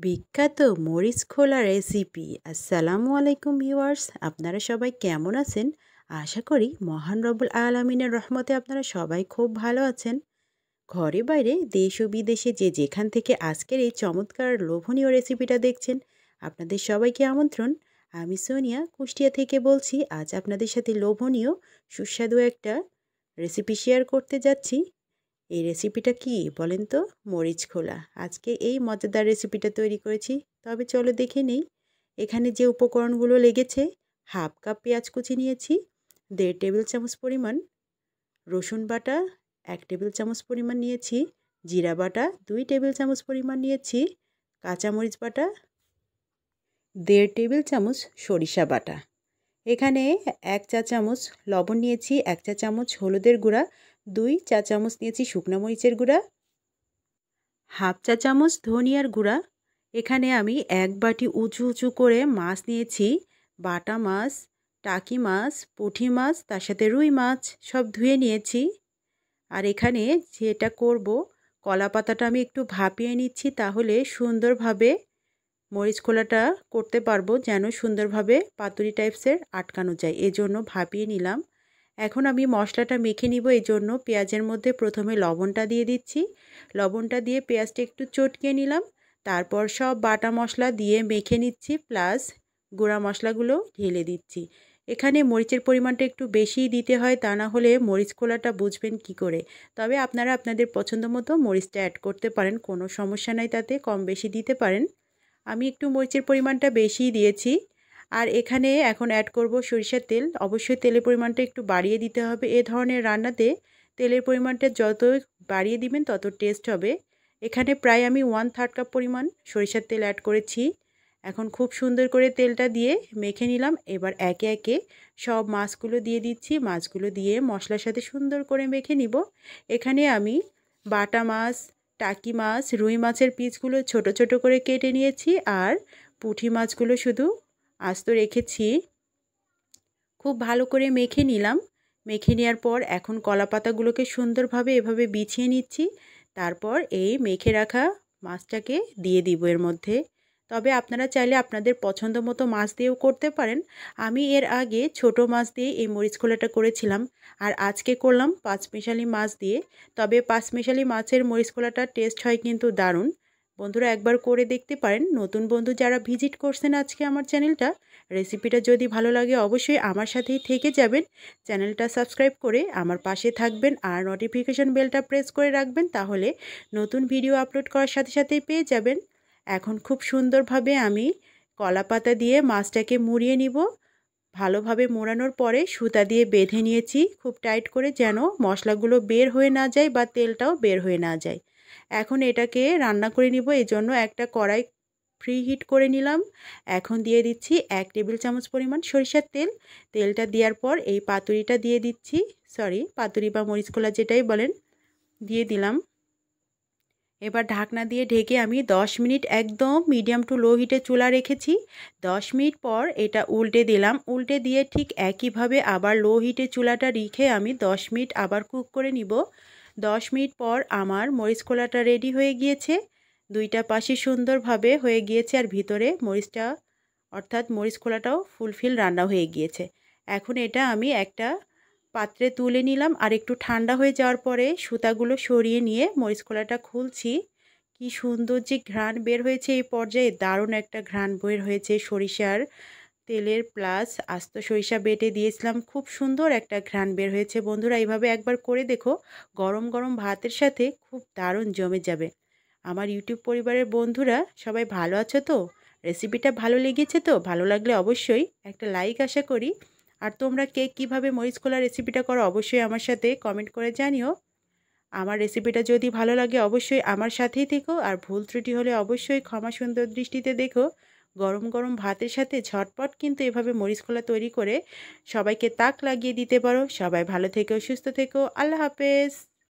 বিখ্যাত মরিচ খোলা রেসিপি। আসসালামু আলাইকুম ভিউয়ার্স, আপনারা সবাই কেমন আছেন? আশা করি মহান রব্বুল আলামিনের রহমতে আপনারা সবাই খুব ভালো আছেন। ঘরে বাইরে দেশ ও বিদেশে যে যেখান থেকে আজকের এই চমৎকার লোভনীয় রেসিপিটা দেখছেন, আপনাদের সবাইকে আমন্ত্রণ। আমি সোনিয়া কুষ্টিয়া থেকে বলছি। আজ আপনাদের সাথে লোভনীয় সুস্বাদু একটা রেসিপি শেয়ার করতে যাচ্ছি। এই রেসিপিটা কি বলেন তো? মরিচ খোলা। আজকে এই মজাদার রেসিপিটা তৈরি করেছি। তবে চলো দেখে নেই। এখানে যে উপকরণগুলো লেগেছে: হাফ কাপ পেঁয়াজ কুচি নিয়েছি, 1.5 টেবিল চামচ পরিমাণ রসুন বাটা, 1 টেবিল চামচ পরিমাণ নিয়েছি জিরা বাটা, 2 টেবিল চামচ পরিমাণ নিয়েছি কাঁচামরিচ বাটা, 1.5 টেবিল চামচ সরিষা বাটা। এখানে 1 চা চামচ লবণ নিয়েছি, 1 চা চামচ হলুদের গুঁড়া, 2 চা চামচ নিয়েছি শুকনো মরিচের গুঁড়া, হাফ চা চামচ ধনিয়ার গুঁড়া। এখানে আমি 1 বাটি উঁচু উঁচু করে মাছ নিয়েছি, বাটা মাছ, টাকি মাছ, পুঁটি মাছ, তার সাথে রুই মাছ সব ধুয়ে নিয়েছি। আর এখানে যেটা করব, কলা পাতাটা আমি একটু ভাপিয়ে নিচ্ছি, তাহলে সুন্দরভাবে মরিচ খোলাটা করতে পারবো, যেন সুন্দরভাবে পাতুরি টাইপসের আটকানো যায়, এজন্য ভাপিয়ে নিলাম। এখন আমি মশলাটা মেখে নিব। এই জন্য পেঁয়াজের মধ্যে প্রথমে লবণটা দিয়ে দিচ্ছি। লবণটা দিয়ে পেঁয়াজটা একটু চটকিয়ে নিলাম। তারপর সব বাটা মশলা দিয়ে মেখে নিচ্ছি, প্লাস গুঁড়া মশলাগুলো ঢেলে দিচ্ছি। এখানে মরিচের পরিমাণটা একটু বেশিই দিতে হয়, তা না হলে মরিচ খোলাটা বুঝবেন কি করে। তবে আপনারা আপনাদের পছন্দ মতো মরিচটা অ্যাড করতে পারেন, কোনো সমস্যা নাই, তাতে কম বেশি দিতে পারেন। আমি একটু মরিচের পরিমাণটা বেশিই দিয়েছি। আর এখানে এখন অ্যাড করব সরিষার তেল। অবশ্যই তেলের পরিমাণটা একটু বাড়িয়ে দিতে হবে। এ ধরনের রান্নাতে তেলের পরিমাণটা যত বাড়িয়ে দিবেন তত টেস্ট হবে। এখানে প্রায় আমি 1/3 কাপ পরিমাণ সরিষার তেল অ্যাড করেছি। এখন খুব সুন্দর করে তেলটা দিয়ে মেখে নিলাম। এবার একে একে সব মাছগুলো দিয়ে দিচ্ছি। মাছগুলো দিয়ে মশলার সাথে সুন্দর করে মেখে নিব। এখানে আমি বাটা মাছ, টাকি মাছ, রুই মাছের পিসগুলো ছোট ছোট করে কেটে নিয়েছি, আর পুঁটি মাছগুলো শুধু আস্ত রেখেছি। খুব ভালো করে মেখে নিলাম। মেখে নেওয়ার পর এখন কলা পাতাগুলোকে সুন্দরভাবে এভাবে বিছিয়ে নিচ্ছি। তারপর এই মেখে রাখা মাছটাকে দিয়ে দিব এর মধ্যে। তবে আপনারা চাইলে আপনাদের পছন্দ মতো মাছ দিয়েও করতে পারেন। আমি এর আগে ছোট মাছ দিয়ে এই মরিচ খোলাটা করেছিলাম, আর আজকে করলাম পাঁচমিশালি মাছ দিয়ে। তবে পাঁচমিশালি মাছের মরিচ খোলাটার টেস্ট হয় কিন্তু দারুণ। বন্ধুরা একবার করে দেখতে পারেন। নতুন বন্ধু যারা ভিজিট করছেন আজকে আমার চ্যানেলটা, রেসিপিটা যদি ভালো লাগে অবশ্যই আমার সাথেই থেকে যাবেন। চ্যানেলটা সাবস্ক্রাইব করে আমার পাশে থাকবেন, আর নোটিফিকেশন বেলটা প্রেস করে রাখবেন, তাহলে নতুন ভিডিও আপলোড করার সাথে সাথেই পেয়ে যাবেন। এখন খুব সুন্দরভাবে আমি কলা পাতা দিয়ে মাছটাকে মুড়িয়ে নিব। ভালোভাবে মোড়ানোর পরে সুতা দিয়ে বেঁধে নিয়েছি খুব টাইট করে, যেন মশলাগুলো বের হয়ে না যায় বা তেলটাও বের হয়ে না যায়। এখন এটাকে রান্না করে নিব। এই জন্য একটা কড়াই ফ্রি হিট করে নিলাম। এখন দিয়ে দিচ্ছি 1 টেবিল চামচ পরিমাণ সরিষার তেল। তেলটা দেওয়ার পর এই পাতুরিটা দিয়ে দিচ্ছি, পাতুরি বা মরিচ খোলা যেটাই বলেন, দিয়ে দিলাম। এবার ঢাকনা দিয়ে ঢেকে আমি 10 মিনিট একদম মিডিয়াম টু লো হিটে চুলা রেখেছি। 10 মিনিট পর এটা উল্টে দিলাম। উল্টে দিয়ে ঠিক একইভাবে আবার লো হিটে চুলাটা রেখে আমি 10 মিনিট আবার কুক করে নিব। 10 মিনিট পর আমার মরিচ খোলাটা রেডি হয়ে গিয়েছে। দুইটা পাশে সুন্দরভাবে হয়ে গিয়েছে, আর ভিতরে মরিচটা অর্থাৎ মরিচ খোলাটাও ফুলফিল রান্না হয়ে গিয়েছে। এখন এটা আমি একটা পাত্রে তুলে নিলাম, আর একটু ঠান্ডা হয়ে যাওয়ার পরে সুতাগুলো সরিয়ে নিয়ে মরিচ খোলাটা খুলছি। কি সুন্দর যে ঘ্রাণ বের হয়েছে এই পর্যায়ে, দারুণ একটা ঘ্রাণ বের হয়েছে সরিষার তেলের, প্লাস আস্ত সরিষা বেটে দিয়েছিলাম, খুব সুন্দর একটা ঘ্রাণ বের হয়েছে। বন্ধুরা এইভাবে একবার করে দেখো, গরম গরম ভাতের সাথে খুব দারুণ জমে যাবে। আমার ইউটিউব পরিবারের বন্ধুরা সবাই ভালো আছো তো? রেসিপিটা ভালো লেগেছে তো? ভালো লাগলে অবশ্যই একটা লাইক আশা করি। আর তোমরা কে কীভাবে মরিচ খোলা রেসিপিটা করো অবশ্যই আমার সাথে কমেন্ট করে জানিও। আমার রেসিপিটা যদি ভালো লাগে অবশ্যই আমার সাথেই থেকো, আর ভুল ত্রুটি হলে অবশ্যই ক্ষমা সুন্দর দৃষ্টিতে দেখো। গরম গরম ভাতের সাথে ঝটপট কিন্তু এভাবে মরিচ খোলা তৈরি করে সবাইকে তাক লাগিয়ে দিতে পারো। সবাই ভালো থেকো, সুস্থ থেকো। আল্লাহ হাফেজ।